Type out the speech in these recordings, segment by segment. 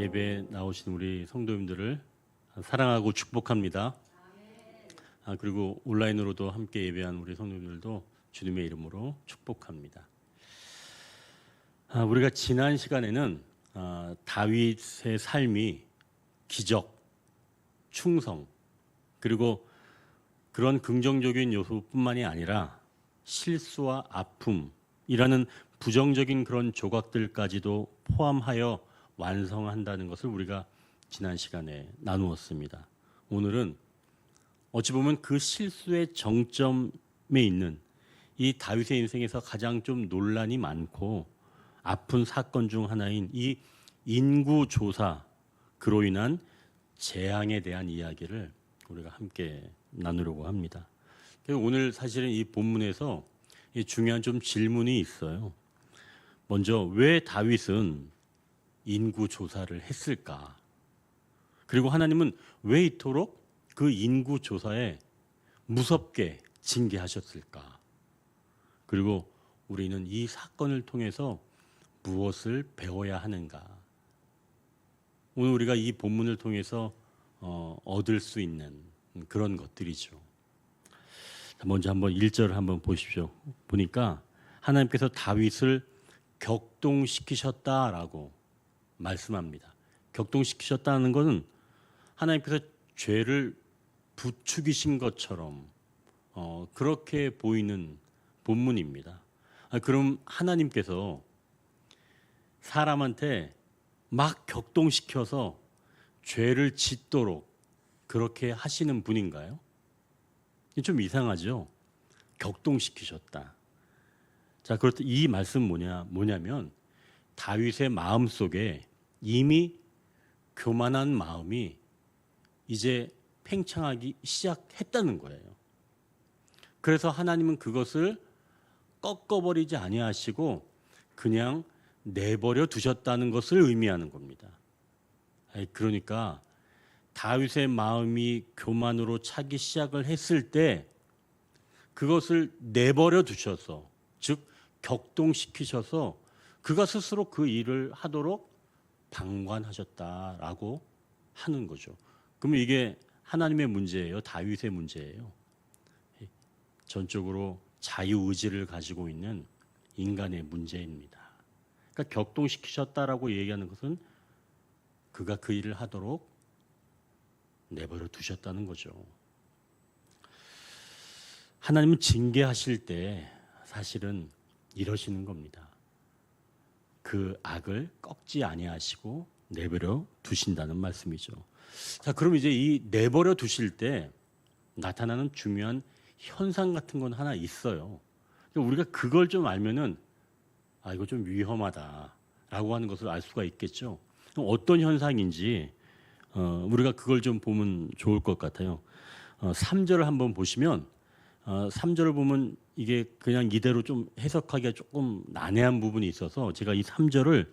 예배에 나오신 우리 성도님들을 사랑하고 축복합니다. 그리고 온라인으로도 함께 예배한 우리 성도님들도 주님의 이름으로 축복합니다. 우리가 지난 시간에는 다윗의 삶이 기적, 충성, 그리고 그런 긍정적인 요소뿐만이 아니라 실수와 아픔이라는 부정적인 그런 조각들까지도 포함하여 완성한다는 것을 우리가 지난 시간에 나누었습니다. 오늘은 어찌 보면 그 실수의 정점에 있는 이 다윗의 인생에서 가장 좀 논란이 많고 아픈 사건 중 하나인 이 인구조사, 그로 인한 재앙에 대한 이야기를 우리가 함께 나누려고 합니다. 오늘 사실은 이 본문에서 중요한 좀 질문이 있어요. 먼저 왜 다윗은 인구조사를 했을까? 그리고 하나님은 왜 이토록 그 인구조사에 무섭게 징계하셨을까? 그리고 우리는 이 사건을 통해서 무엇을 배워야 하는가? 오늘 우리가 이 본문을 통해서 얻을 수 있는 그런 것들이죠. 먼저 한번 1절을 한번 보십시오. 보니까 하나님께서 다윗을 격동시키셨다라고 말씀합니다. 격동시키셨다는 것은 하나님께서 죄를 부추기신 것처럼 그렇게 보이는 본문입니다. 그럼 하나님께서 사람한테 막 격동시켜서 죄를 짓도록 그렇게 하시는 분인가요? 좀 이상하죠? 격동시키셨다. 자, 그렇다. 이 말씀 뭐냐면 다윗의 마음 속에 이미 교만한 마음이 이제 팽창하기 시작했다는 거예요. 그래서 하나님은 그것을 꺾어버리지 아니하시고 그냥 내버려 두셨다는 것을 의미하는 겁니다. 그러니까 다윗의 마음이 교만으로 차기 시작을 했을 때 그것을 내버려 두셔서, 즉 격동시키셔서 그가 스스로 그 일을 하도록 방관하셨다라고 하는 거죠. 그러면 이게 하나님의 문제예요? 다윗의 문제예요? 전적으로 자유의지를 가지고 있는 인간의 문제입니다. 그러니까 격동시키셨다라고 얘기하는 것은 그가 그 일을 하도록 내버려 두셨다는 거죠. 하나님은 징계하실 때 사실은 이러시는 겁니다. 그 악을 꺾지 아니하시고 내버려 두신다는 말씀이죠. 자, 그럼 이제 이 내버려 두실 때 나타나는 중요한 현상 같은 건 하나 있어요. 우리가 그걸 좀 알면은 이거 좀 위험하다라고 하는 것을 알 수가 있겠죠. 그럼 어떤 현상인지 우리가 그걸 좀 보면 좋을 것 같아요. 3절을 한번 보시면 3절을 보면 이게 그냥 이대로 좀 해석하기가 조금 난해한 부분이 있어서 제가 이 3절을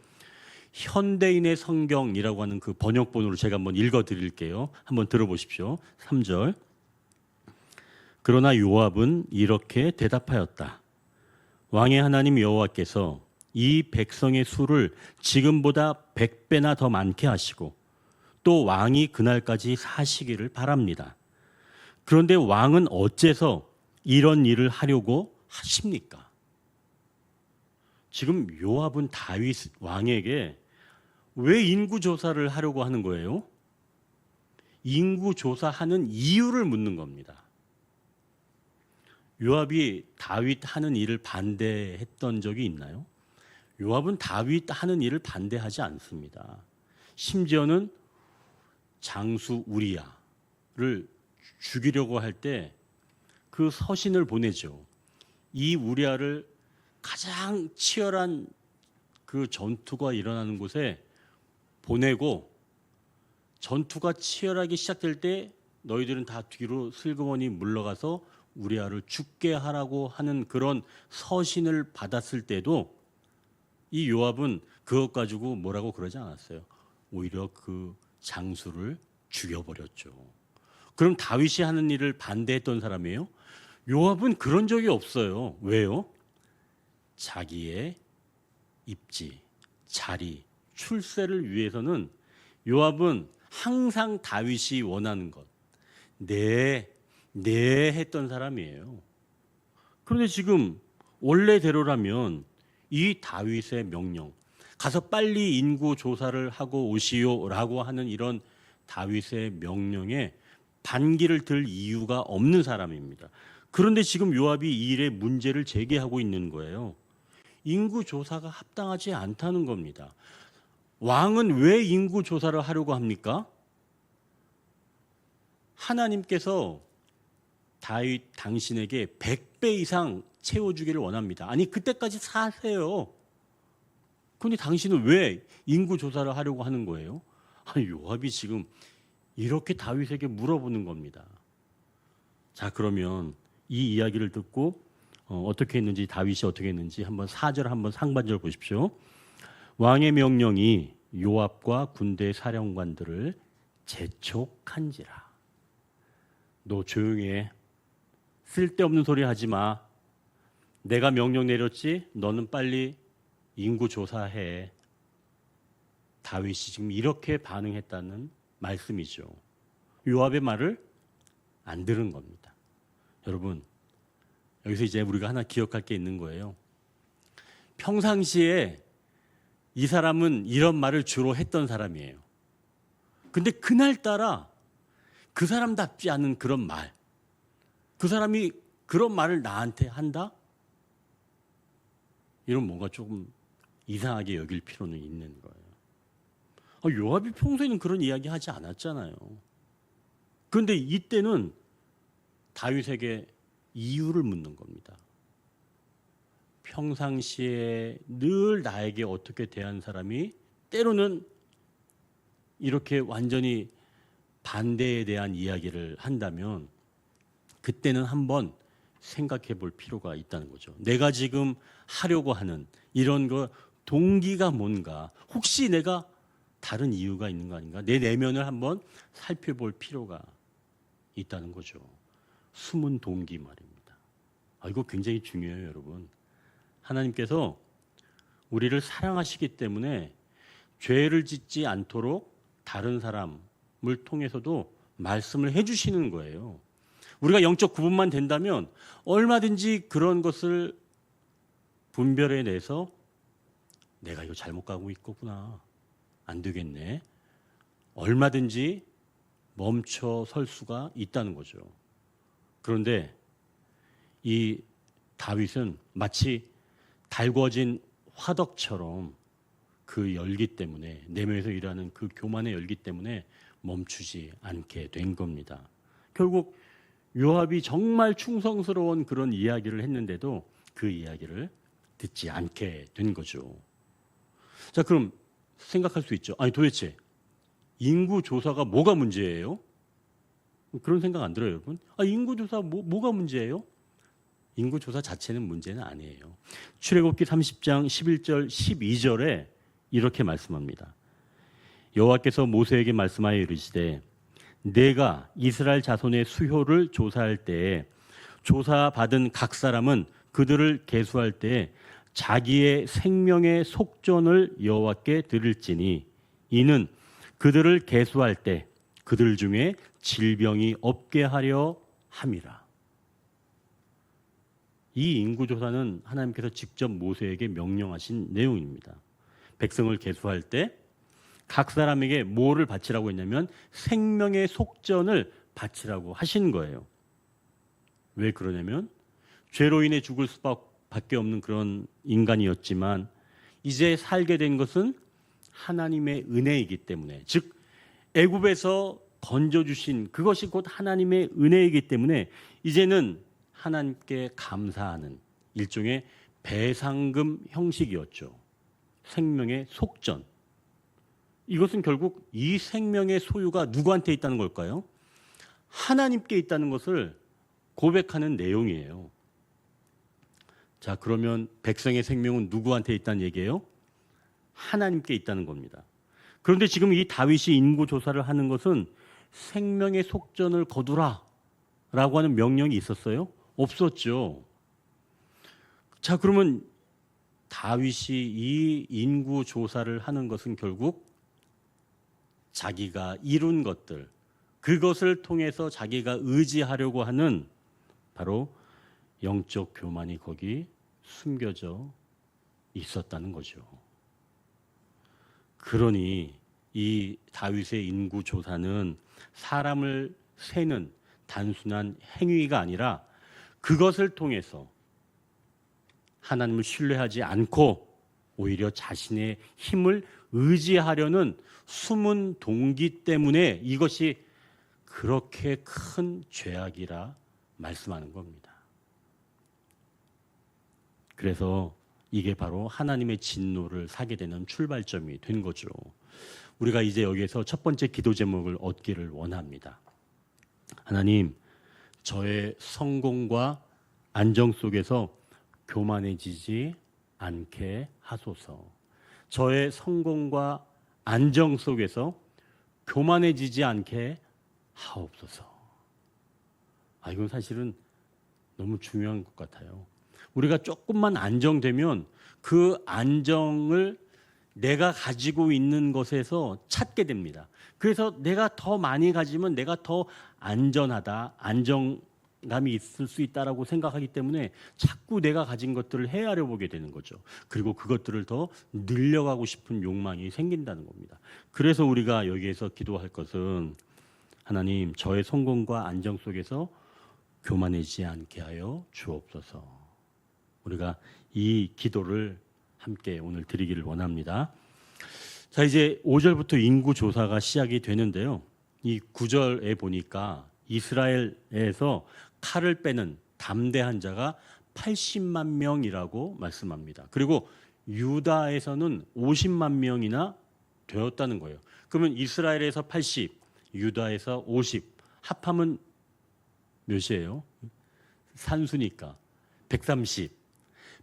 현대인의 성경이라고 하는 그 번역본으로 제가 한번 읽어드릴게요. 한번 들어보십시오. 3절. 그러나 요압은 이렇게 대답하였다. 왕의 하나님 여호와께서 이 백성의 수를 지금보다 100배나 더 많게 하시고 또 왕이 그날까지 사시기를 바랍니다. 그런데 왕은 어째서 이런 일을 하려고 하십니까? 지금 요압은 다윗 왕에게 왜 인구조사를 하려고 하는 거예요? 인구조사하는 이유를 묻는 겁니다. 요압이 다윗 하는 일을 반대했던 적이 있나요? 요압은 다윗 하는 일을 반대하지 않습니다. 심지어는 장수 우리야를 죽이려고 할 때 그 서신을 보내죠. 이 우리야를 가장 치열한 그 전투가 일어나는 곳에 보내고 전투가 치열하게 시작될 때 너희들은 다 뒤로 슬그머니 물러가서 우리야를 죽게 하라고 하는 그런 서신을 받았을 때도 이 요압은 그것 가지고 뭐라고 그러지 않았어요. 오히려 그 장수를 죽여버렸죠. 그럼 다윗이 하는 일을 반대했던 사람이에요? 요압은 그런 적이 없어요. 왜요? 자기의 입지, 자리, 출세를 위해서는 요압은 항상 다윗이 원하는 것, 네 했던 사람이에요. 그런데 지금 원래대로라면 이 다윗의 명령, 가서 빨리 인구 조사를 하고 오시오라고 하는 이런 다윗의 명령에 반기를 들 이유가 없는 사람입니다. 그런데 지금 요압이 이 일에 문제를 제기하고 있는 거예요. 인구 조사가 합당하지 않다는 겁니다. 왕은 왜 인구 조사를 하려고 합니까? 하나님께서 다윗 당신에게 100배 이상 채워주기를 원합니다. 아니 그때까지 사세요. 그런데 당신은 왜 인구 조사를 하려고 하는 거예요? 아니, 요압이 지금 이렇게 다윗에게 물어보는 겁니다. 자, 그러면 이 이야기를 듣고 어떻게 했는지, 다윗이 어떻게 했는지 한번 4절 한번 상반절 보십시오. 왕의 명령이 요압과 군대 사령관들을 재촉한지라. 너 조용히 해. 쓸데없는 소리 하지 마. 내가 명령 내렸지? 너는 빨리 인구 조사해. 다윗이 지금 이렇게 반응했다는 말씀이죠. 요압의 말을 안 들은 겁니다. 여러분, 여기서 이제 우리가 하나 기억할 게 있는 거예요. 평상시에 이 사람은 이런 말을 주로 했던 사람이에요. 근데 그날따라 그 사람답지 않은 그런 말, 그 사람이 그런 말을 나한테 한다? 이런 뭔가 조금 이상하게 여길 필요는 있는 거예요. 요압이 평소에는 그런 이야기 하지 않았잖아요. 그런데 이때는 다윗에게 이유를 묻는 겁니다. 평상시에 늘 나에게 어떻게 대한 사람이 때로는 이렇게 완전히 반대에 대한 이야기를 한다면 그때는 한번 생각해 볼 필요가 있다는 거죠. 내가 지금 하려고 하는 이런 거 동기가 뭔가, 혹시 내가 다른 이유가 있는 거 아닌가? 내 내면을 한번 살펴볼 필요가 있다는 거죠. 숨은 동기 말입니다. 이거 굉장히 중요해요, 여러분. 하나님께서 우리를 사랑하시기 때문에 죄를 짓지 않도록 다른 사람을 통해서도 말씀을 해주시는 거예요. 우리가 영적 구분만 된다면 얼마든지 그런 것을 분별해내서 내가 이거 잘못 가고 있구나, 안 되겠네, 얼마든지 멈춰 설 수가 있다는 거죠. 그런데 이 다윗은 마치 달궈진 화덕처럼 그 열기 때문에, 내면에서 일하는 그 교만의 열기 때문에 멈추지 않게 된 겁니다. 결국 요압이 정말 충성스러운 그런 이야기를 했는데도 그 이야기를 듣지 않게 된 거죠. 자, 그럼 생각할 수 있죠. 아니 도대체 인구 조사가 뭐가 문제예요? 그런 생각 안 들어요, 여러분? 인구 조사 뭐가 문제예요? 인구 조사 자체는 문제는 아니에요. 출애굽기 30장 11절 12절에 이렇게 말씀합니다. 여호와께서 모세에게 말씀하여 이르시되 내가 이스라엘 자손의 수효를 조사할 때에 조사받은 각 사람은 그들을 계수할 때에 자기의 생명의 속전을 여호와께 드릴지니 이는 그들을 계수할 때 그들 중에 질병이 없게 하려 함이라. 이 인구조사는 하나님께서 직접 모세에게 명령하신 내용입니다. 백성을 계수할 때 각 사람에게 뭐를 바치라고 했냐면 생명의 속전을 바치라고 하신 거예요. 왜 그러냐면 죄로 인해 죽을 수밖에 없는 그런 인간이었지만 이제 살게 된 것은 하나님의 은혜이기 때문에, 즉 애굽에서 건져주신 그것이 곧 하나님의 은혜이기 때문에 이제는 하나님께 감사하는 일종의 배상금 형식이었죠. 생명의 속전. 이것은 결국 이 생명의 소유가 누구한테 있다는 걸까요? 하나님께 있다는 것을 고백하는 내용이에요. 자, 그러면 백성의 생명은 누구한테 있다는 얘기예요? 하나님께 있다는 겁니다. 그런데 지금 이 다윗이 인구 조사를 하는 것은 생명의 속전을 거두라 라고 하는 명령이 있었어요? 없었죠. 자, 그러면 다윗이 이 인구 조사를 하는 것은 결국 자기가 이룬 것들, 그것을 통해서 자기가 의지하려고 하는 바로 영적 교만이 거기 숨겨져 있었다는 거죠. 그러니 이 다윗의 인구 조사는 사람을 세는 단순한 행위가 아니라 그것을 통해서 하나님을 신뢰하지 않고 오히려 자신의 힘을 의지하려는 숨은 동기 때문에 이것이 그렇게 큰 죄악이라 말씀하는 겁니다. 그래서 이게 바로 하나님의 진노를 사게 되는 출발점이 된 거죠. 우리가 이제 여기에서 첫 번째 기도 제목을 얻기를 원합니다. 하나님, 저의 성공과 안정 속에서 교만해지지 않게 하소서. 저의 성공과 안정 속에서 교만해지지 않게 하옵소서. 이건 사실은 너무 중요한 것 같아요. 우리가 조금만 안정되면 그 안정을 내가 가지고 있는 것에서 찾게 됩니다. 그래서 내가 더 많이 가지면 내가 더 안전하다, 안정감이 있을 수 있다라고 생각하기 때문에 자꾸 내가 가진 것들을 헤아려 보게 되는 거죠. 그리고 그것들을 더 늘려가고 싶은 욕망이 생긴다는 겁니다. 그래서 우리가 여기에서 기도할 것은 하나님, 저의 성공과 안정 속에서 교만해지지 않게 하여 주옵소서. 우리가 이 기도를 함께 오늘 드리기를 원합니다. 자, 이제 5절부터 인구 조사가 시작이 되는데요. 이 9절에 보니까 이스라엘에서 칼을 빼는 담대한 자가 80만 명이라고 말씀합니다. 그리고 유다에서는 50만 명이나 되었다는 거예요. 그러면 이스라엘에서 80, 유다에서 50, 합하면 몇이에요? 산수니까 130.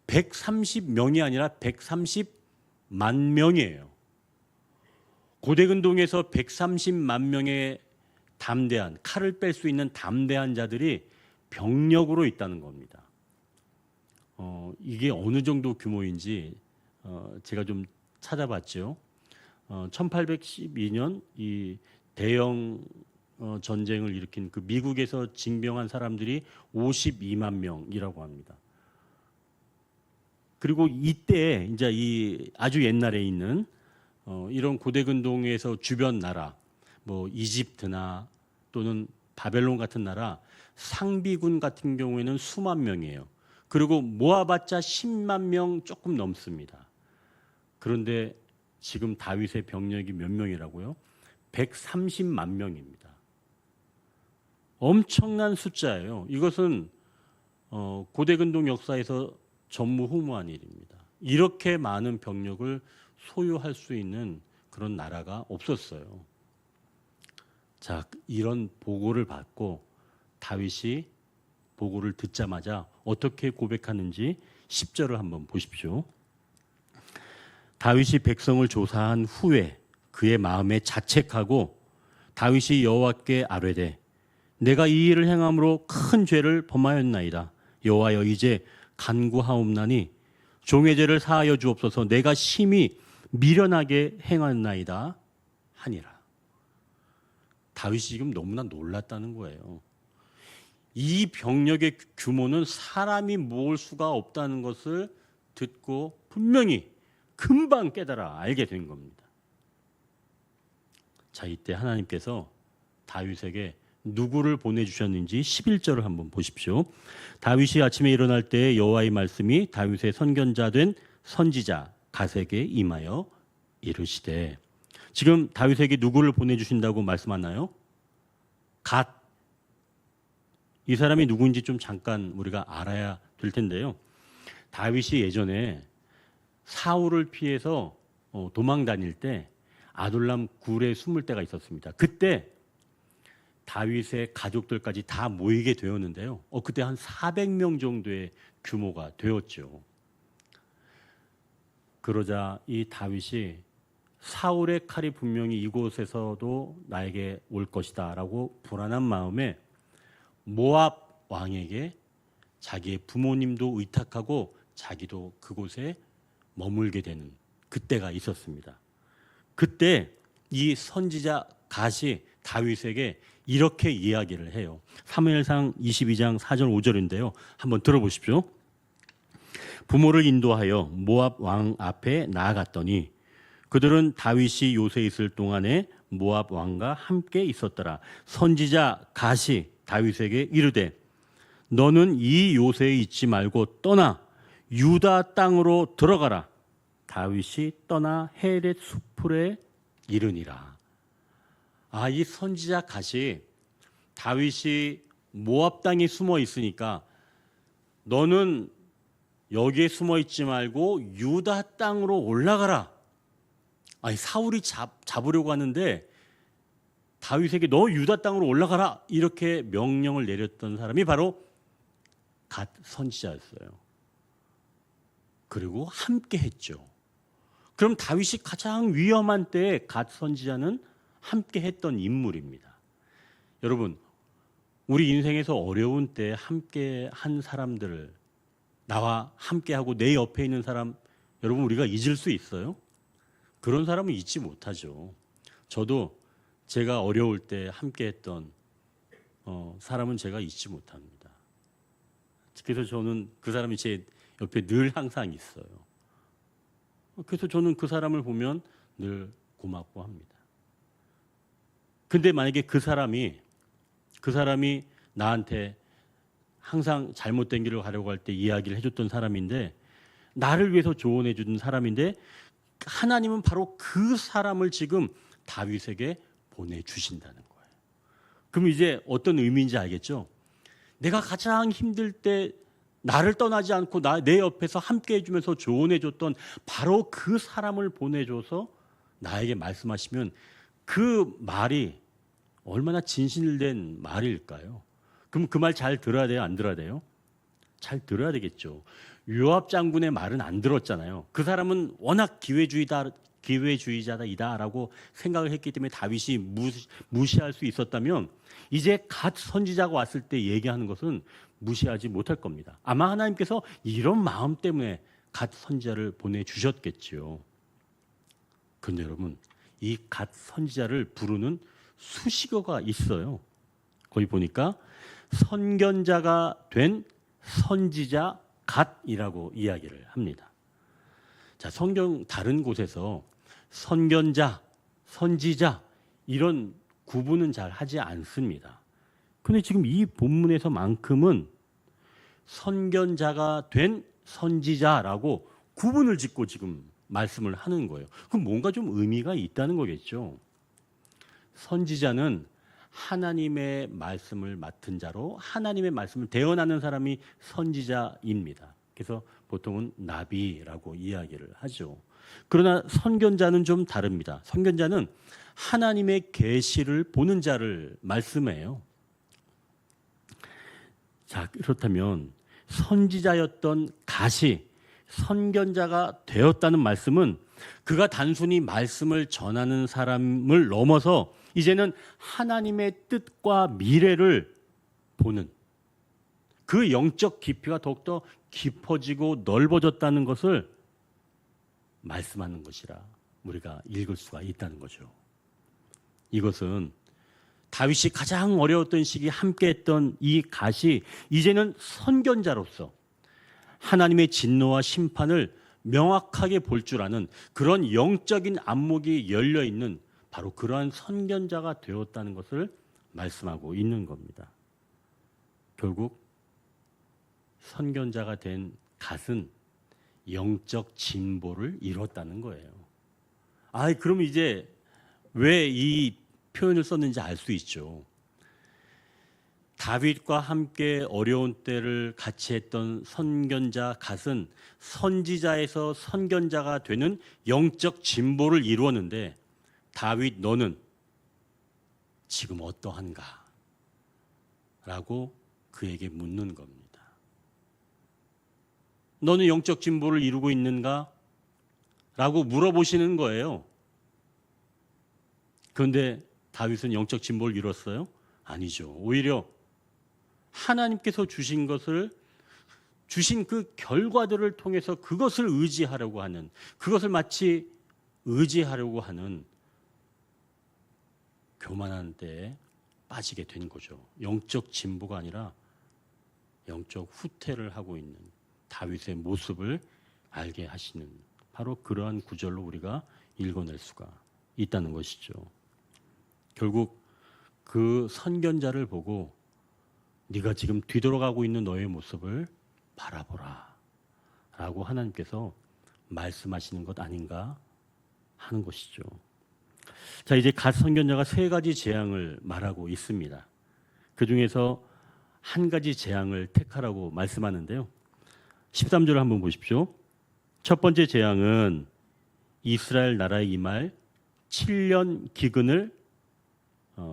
130명이 아니라 130만 명이에요. 고대근동에서 130만 명의 담대한, 칼을 뺄 수 있는 담대한 자들이 병력으로 있다는 겁니다. 이게 어느 정도 규모인지 제가 좀 찾아봤죠. 1812년 이 대영 전쟁을 일으킨 그 미국에서 징병한 사람들이 52만 명이라고 합니다. 그리고 이때 이제 이 아주 옛날에 있는 이런 고대근동에서 주변 나라, 뭐 이집트나 또는 바벨론 같은 나라 상비군 같은 경우에는 수만 명이에요. 그리고 모아봤자 10만 명 조금 넘습니다. 그런데 지금 다윗의 병력이 몇 명이라고요? 130만 명입니다. 엄청난 숫자예요. 이것은 고대근동 역사에서 전무후무한 일입니다. 이렇게 많은 병력을 소유할 수 있는 그런 나라가 없었어요. 자, 이런 보고를 받고 다윗이 보고를 듣자마자 어떻게 고백하는지 10절을 한번 보십시오. 다윗이 백성을 조사한 후에 그의 마음에 자책하고 다윗이 여호와께 아뢰되 내가 이 일을 행함으로 큰 죄를 범하였나이다. 여호와여 이제 간구하옵나니 종의 죄를 사하여 주옵소서. 내가 심히 미련하게 행하였나이다 하니라. 다윗이 지금 너무나 놀랐다는 거예요. 이 병력의 규모는 사람이 모을 수가 없다는 것을 듣고 분명히 금방 깨달아 알게 된 겁니다. 자, 이때 하나님께서 다윗에게 누구를 보내주셨는지 11절을 한번 보십시오. 다윗이 아침에 일어날 때 여호와의 말씀이 다윗의 선견자 된 선지자 갓에게 임하여 이르시되, 지금 다윗에게 누구를 보내주신다고 말씀하나요? 갓. 이 사람이 누구인지 좀 잠깐 우리가 알아야 될 텐데요. 다윗이 예전에 사울을 피해서 도망 다닐 때 아둘람 굴에 숨을 때가 있었습니다. 그때 다윗의 가족들까지 다 모이게 되었는데요. 그때 한 400명 정도의 규모가 되었죠. 그러자 이 다윗이 사울의 칼이 분명히 이곳에서도 나에게 올 것이다 라고 불안한 마음에 모압 왕에게 자기의 부모님도 의탁하고 자기도 그곳에 머물게 되는 그때가 있었습니다. 그때 이 선지자 갓이 다윗에게 이렇게 이야기를 해요. 사무엘상 22장 4절 5절인데요. 한번 들어보십시오. 부모를 인도하여 모압 왕 앞에 나아갔더니 그들은 다윗이 요새에 있을 동안에 모압 왕과 함께 있었더라. 선지자 갓이 다윗에게 이르되 너는 이 요새에 있지 말고 떠나 유다 땅으로 들어가라. 다윗이 떠나 헤렛 수풀에 이르니라. 이 선지자 갓이 다윗이 모압 땅에 숨어 있으니까 너는 여기에 숨어 있지 말고 유다 땅으로 올라가라. 사울이 잡으려고 하는데 다윗에게 너 유다 땅으로 올라가라 이렇게 명령을 내렸던 사람이 바로 갓 선지자였어요. 그리고 함께 했죠. 그럼 다윗이 가장 위험한 때에 갓 선지자는 함께 했던 인물입니다. 여러분, 우리 인생에서 어려운 때 함께 한 사람들을 나와 함께하고 내 옆에 있는 사람 여러분 우리가 잊을 수 있어요? 그런 사람은 잊지 못하죠. 저도 제가 어려울 때 함께했던 사람은 제가 잊지 못합니다. 그래서 저는 그 사람이 제 옆에 늘 항상 있어요. 그래서 저는 그 사람을 보면 늘 고맙고 합니다. 근데 만약에 그 사람이 나한테 항상 잘못된 길을 가려고 할 때 이야기를 해줬던 사람인데 나를 위해서 조언해 준 사람인데 하나님은 바로 그 사람을 지금 다윗에게 보내주신다는 거예요. 그럼 이제 어떤 의미인지 알겠죠? 내가 가장 힘들 때 나를 떠나지 않고 내 옆에서 함께 해주면서 조언해 줬던 바로 그 사람을 보내줘서 나에게 말씀하시면 그 말이 얼마나 진실된 말일까요? 그럼 그 말 잘 들어야 돼요? 안 들어야 돼요? 잘 들어야 되겠죠. 요압 장군의 말은 안 들었잖아요. 그 사람은 워낙 기회주의자이다라고 생각을 했기 때문에 다윗이 무시할 수 있었다면 이제 갓 선지자가 왔을 때 얘기하는 것은 무시하지 못할 겁니다. 아마 하나님께서 이런 마음 때문에 갓 선지자를 보내주셨겠지요. 그런데 여러분, 이 갓 선지자를 부르는 수식어가 있어요. 거기 보니까 선견자가 된 선지자 갓이라고 이야기를 합니다. 자, 성경 다른 곳에서 선견자, 선지자 이런 구분은 잘 하지 않습니다. 그런데 지금 이 본문에서만큼은 선견자가 된 선지자라고 구분을 짓고 지금 말씀을 하는 거예요. 그럼 뭔가 좀 의미가 있다는 거겠죠. 선지자는 하나님의 말씀을 맡은 자로 하나님의 말씀을 대언하는 사람이 선지자입니다. 그래서 보통은 나비라고 이야기를 하죠. 그러나 선견자는 좀 다릅니다. 선견자는 하나님의 계시를 보는 자를 말씀해요. 자, 그렇다면 선지자였던 갓이 선견자가 되었다는 말씀은 그가 단순히 말씀을 전하는 사람을 넘어서 이제는 하나님의 뜻과 미래를 보는 그 영적 깊이가 더욱더 깊어지고 넓어졌다는 것을 말씀하는 것이라 우리가 읽을 수가 있다는 거죠. 이것은 다윗이 가장 어려웠던 시기에 함께했던 이 갓이 이제는 선견자로서 하나님의 진노와 심판을 명확하게 볼 줄 아는 그런 영적인 안목이 열려 있는 바로 그러한 선견자가 되었다는 것을 말씀하고 있는 겁니다. 결국 선견자가 된 갓은 영적 진보를 이뤘다는 거예요. 그럼 이제 왜 이 표현을 썼는지 알 수 있죠. 다윗과 함께 어려운 때를 같이 했던 선견자 갓은 선지자에서 선견자가 되는 영적 진보를 이루었는데 다윗 너는 지금 어떠한가? 라고 그에게 묻는 겁니다. 너는 영적 진보를 이루고 있는가? 라고 물어보시는 거예요. 그런데 다윗은 영적 진보를 이뤘어요? 아니죠. 오히려 하나님께서 주신 그 결과들을 통해서 그것을 의지하려고 하는, 그것을 마치 의지하려고 하는 교만한 데에 빠지게 된 거죠. 영적 진보가 아니라 영적 후퇴를 하고 있는 다윗의 모습을 알게 하시는 바로 그러한 구절로 우리가 읽어낼 수가 있다는 것이죠. 결국 그 선견자를 보고 네가 지금 뒤돌아가고 있는 너의 모습을 바라보라 라고 하나님께서 말씀하시는 것 아닌가 하는 것이죠. 자, 이제 갓 선견자가 세 가지 재앙을 말하고 있습니다. 그 중에서 한 가지 재앙을 택하라고 말씀하는데요. 13절을 한번 보십시오. 첫 번째 재앙은 이스라엘 나라에 임할 7년 기근을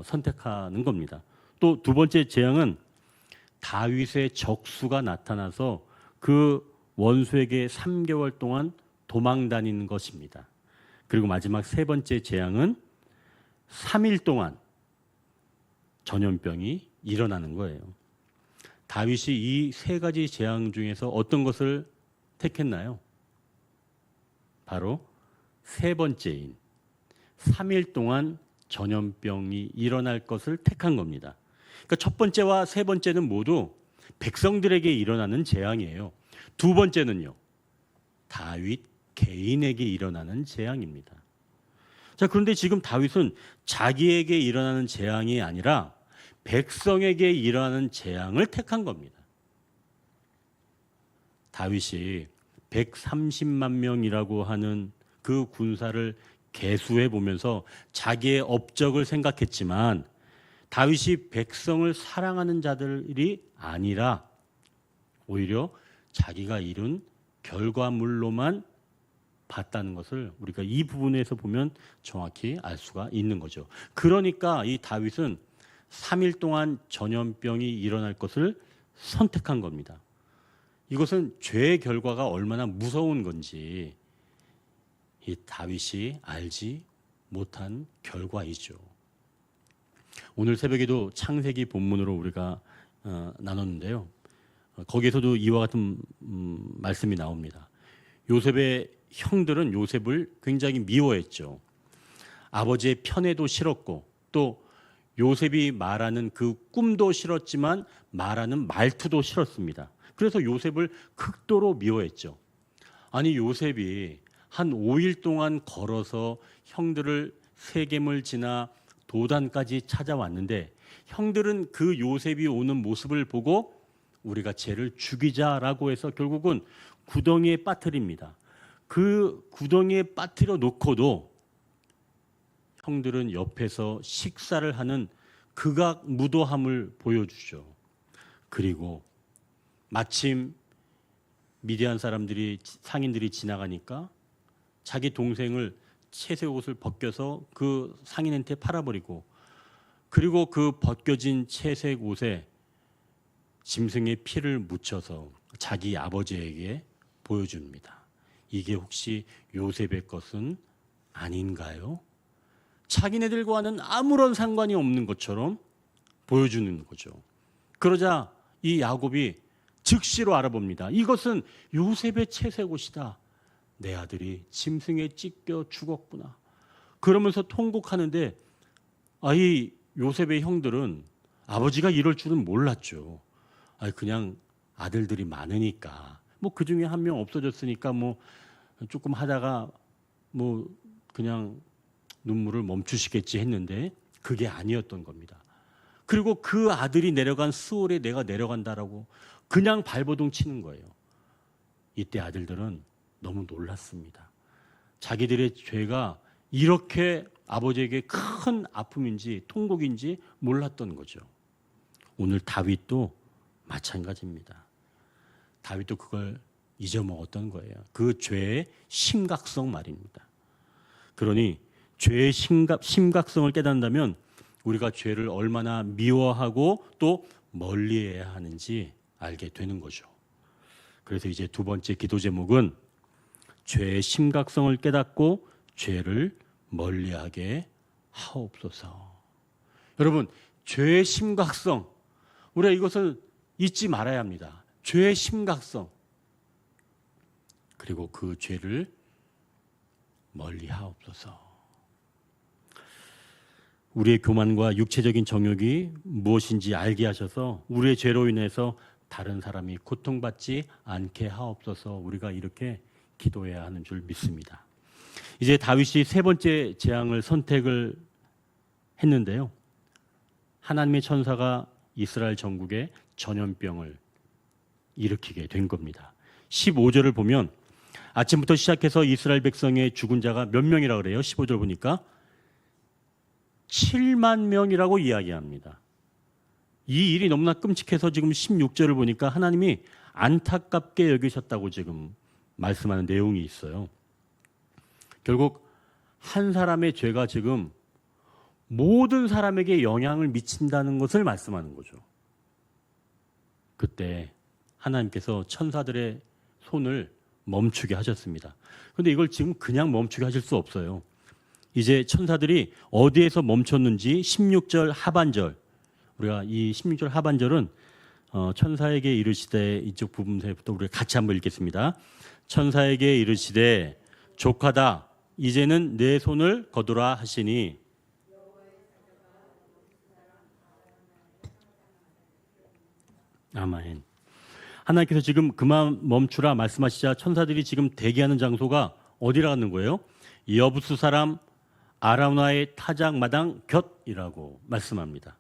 선택하는 겁니다. 또 두 번째 재앙은 다윗의 적수가 나타나서 그 원수에게 3개월 동안 도망 다니는 것입니다. 그리고 마지막 세 번째 재앙은 3일 동안 전염병이 일어나는 거예요. 다윗이 이 세 가지 재앙 중에서 어떤 것을 택했나요? 바로 세 번째인 3일 동안 전염병이 일어날 것을 택한 겁니다. 그러니까 첫 번째와 세 번째는 모두 백성들에게 일어나는 재앙이에요. 두 번째는요, 다윗 개인에게 일어나는 재앙입니다. 자, 그런데 지금 다윗은 자기에게 일어나는 재앙이 아니라 백성에게 일어나는 재앙을 택한 겁니다. 다윗이 130만 명이라고 하는 그 군사를 계수해 보면서 자기의 업적을 생각했지만 다윗이 백성을 사랑하는 자들이 아니라 오히려 자기가 이룬 결과물로만 봤다는 것을 우리가 이 부분에서 보면 정확히 알 수가 있는 거죠. 그러니까 이 다윗은 3일 동안 전염병이 일어날 것을 선택한 겁니다. 이것은 죄의 결과가 얼마나 무서운 건지 이 다윗이 알지 못한 결과이죠. 오늘 새벽에도 창세기 본문으로 우리가 나눴는데요. 거기에서도 이와 같은 말씀이 나옵니다. 요셉의 형들은 요셉을 굉장히 미워했죠. 아버지의 편애도 싫었고 또 요셉이 말하는 그 꿈도 싫었지만 말하는 말투도 싫었습니다. 그래서 요셉을 극도로 미워했죠. 아니, 요셉이 한 5일 동안 걸어서 형들을 세겜을 지나 도단까지 찾아왔는데 형들은 그 요셉이 오는 모습을 보고 우리가 쟤를 죽이자라고 해서 결국은 구덩이에 빠뜨립니다. 그 구덩이에 빠뜨려 놓고도 형들은 옆에서 식사를 하는 극악무도함을 보여주죠. 그리고 마침 미디안 사람들이 상인들이 지나가니까 자기 동생을 채색 옷을 벗겨서 그 상인한테 팔아버리고 그리고 그 벗겨진 채색 옷에 짐승의 피를 묻혀서 자기 아버지에게 보여줍니다. 이게 혹시 요셉의 것은 아닌가요? 자기네들과는 아무런 상관이 없는 것처럼 보여주는 거죠. 그러자 이 야곱이 즉시로 알아봅니다. 이것은 요셉의 채색 옷이다. 내 아들이 짐승에 찢겨 죽었구나. 그러면서 통곡하는데 이 요셉의 형들은 아버지가 이럴 줄은 몰랐죠. 그냥 아들들이 많으니까 뭐 그 중에 한 명 없어졌으니까 뭐 조금 하다가 뭐 그냥 눈물을 멈추시겠지 했는데 그게 아니었던 겁니다. 그리고 그 아들이 내려간 스올에 내가 내려간다라고 그냥 발버둥 치는 거예요. 이때 아들들은 너무 놀랐습니다. 자기들의 죄가 이렇게 아버지에게 큰 아픔인지 통곡인지 몰랐던 거죠. 오늘 다윗도 마찬가지입니다. 다윗도 그걸 잊어먹었던 거예요. 그 죄의 심각성 말입니다. 그러니 죄의 심각성을 깨닫는다면 우리가 죄를 얼마나 미워하고 또 멀리해야 하는지 알게 되는 거죠. 그래서 이제 두 번째 기도 제목은 죄의 심각성을 깨닫고 죄를 멀리하게 하옵소서. 여러분, 죄의 심각성, 우리가 이것을 잊지 말아야 합니다. 죄의 심각성, 그리고 그 죄를 멀리하옵소서. 우리의 교만과 육체적인 정욕이 무엇인지 알게 하셔서 우리의 죄로 인해서 다른 사람이 고통받지 않게 하옵소서. 우리가 이렇게 기도해야 하는 줄 믿습니다. 이제 다윗이 세 번째 재앙을 선택을 했는데요. 하나님의 천사가 이스라엘 전국에 전염병을 일으키게 된 겁니다. 15절을 보면 아침부터 시작해서 이스라엘 백성의 죽은 자가 몇 명이라 그래요? 15절 보니까 7만 명이라고 이야기합니다. 이 일이 너무나 끔찍해서 지금 16절을 보니까 하나님이 안타깝게 여기셨다고 지금 말씀하는 내용이 있어요. 결국 한 사람의 죄가 지금 모든 사람에게 영향을 미친다는 것을 말씀하는 거죠. 그때 하나님께서 천사들의 손을 멈추게 하셨습니다. 그런데 이걸 지금 그냥 멈추게 하실 수 없어요. 이제 천사들이 어디에서 멈췄는지 16절 하반절, 우리가 이 16절 하반절은 천사에게 이르시되, 이쪽 부분부터 우리가 같이 한번 읽겠습니다. 천사에게 이르시되 족하다, 이제는 내 손을 거두라 하시니 아멘. 하나님께서 지금 그만 멈추라 말씀하시자 천사들이 지금 대기하는 장소가 어디라는 거예요? 여부수 사람 아라우나의 타작마당 곁이라고 말씀합니다.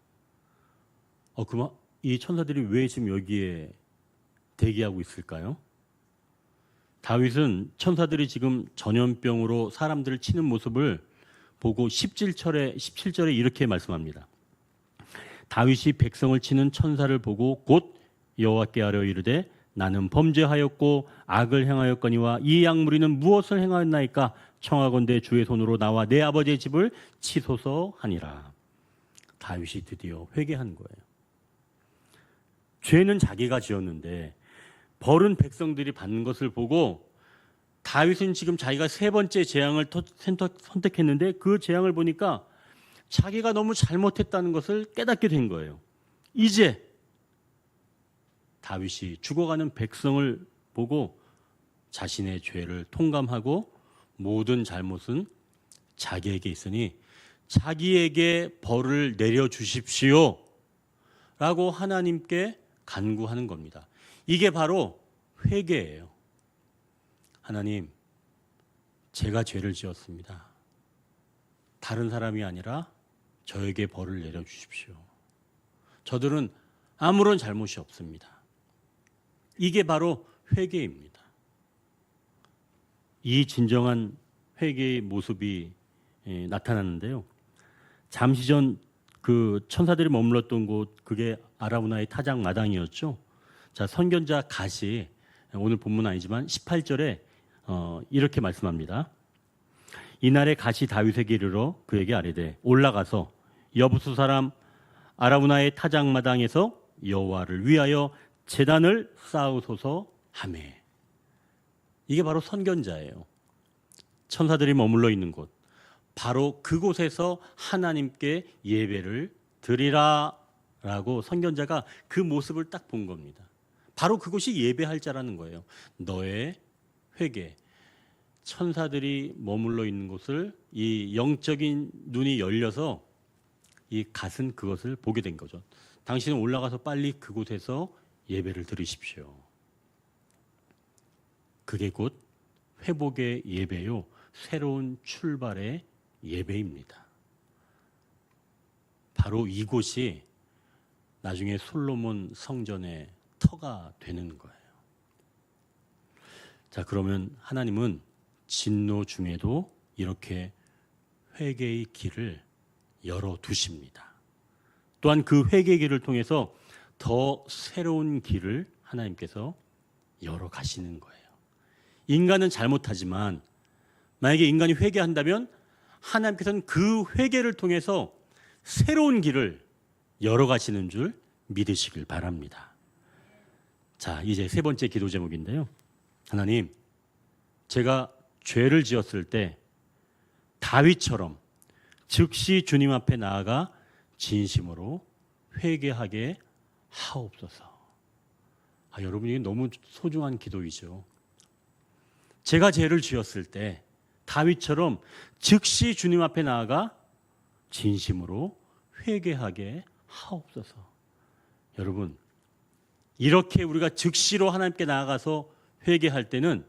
그만 이 천사들이 왜 지금 여기에 대기하고 있을까요? 다윗은 천사들이 지금 전염병으로 사람들을 치는 모습을 보고 17절에 이렇게 말씀합니다. 다윗이 백성을 치는 천사를 보고 곧 여호와께 아뢰어 이르되 나는 범죄하였고 악을 행하였거니와 이 약무리는 무엇을 행하였나이까? 청하건대 주의 손으로 나와 내 아버지의 집을 치소서 하니라. 다윗이 드디어 회개한 거예요. 죄는 자기가 지었는데 벌은 백성들이 받는 것을 보고 다윗은 지금 자기가 세 번째 재앙을 선택했는데 그 재앙을 보니까 자기가 너무 잘못했다는 것을 깨닫게 된 거예요. 이제 다윗이 죽어가는 백성을 보고 자신의 죄를 통감하고 모든 잘못은 자기에게 있으니 자기에게 벌을 내려주십시오 라고 하나님께 간구하는 겁니다. 이게 바로 회개예요. 하나님, 제가 죄를 지었습니다. 다른 사람이 아니라 저에게 벌을 내려주십시오. 저들은 아무런 잘못이 없습니다. 이게 바로 회개입니다. 이 진정한 회개의 모습이 나타났는데요. 잠시 전 그 천사들이 머물렀던 곳, 그게 아라우나의 타작 마당이었죠. 자, 선견자 갓이 오늘 본문 아니지만 18절에 이렇게 말씀합니다. 이날에 갓이 다윗에게 이르러 그에게 아뢰되 올라가서 여부수 사람 아라우나의 타작 마당에서 여호와를 위하여 제단을 쌓으소서 하매. 이게 바로 선견자예요. 천사들이 머물러 있는 곳, 바로 그곳에서 하나님께 예배를 드리라 라고 선견자가 그 모습을 딱 본 겁니다. 바로 그곳이 예배할 자라는 거예요. 너의 회개, 천사들이 머물러 있는 곳을 이 영적인 눈이 열려서 이 갓은 그것을 보게 된 거죠. 당신은 올라가서 빨리 그곳에서 예배를 드리십시오. 그게 곧 회복의 예배요, 새로운 출발의 예배입니다. 바로 이곳이 나중에 솔로몬 성전의 터가 되는 거예요. 자, 그러면 하나님은 진노 중에도 이렇게 회개의 길을 열어두십니다. 또한 그 회개의 길을 통해서 더 새로운 길을 하나님께서 열어가시는 거예요. 인간은 잘못하지만 만약에 인간이 회개한다면 하나님께서는 그 회개를 통해서 새로운 길을 열어가시는 줄 믿으시길 바랍니다. 자, 이제 세 번째 기도 제목인데요. 하나님, 제가 죄를 지었을 때 다윗처럼 즉시 주님 앞에 나아가 진심으로 회개하게 하옵소서. 여러분, 이게 너무 소중한 기도이죠. 제가 죄를 지었을 때 다윗처럼 즉시 주님 앞에 나아가 진심으로 회개하게 하옵소서. 여러분, 이렇게 우리가 즉시로 하나님께 나아가서 회개할 때는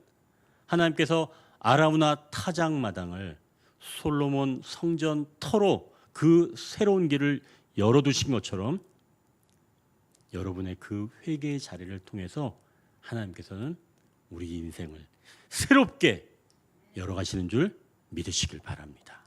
하나님께서 아라우나 타작마당을 솔로몬 성전 터로 그 새로운 길을 열어두신 것처럼 여러분의 그 회개의 자리를 통해서 하나님께서는 우리 인생을 새롭게 열어가시는 줄 믿으시길 바랍니다.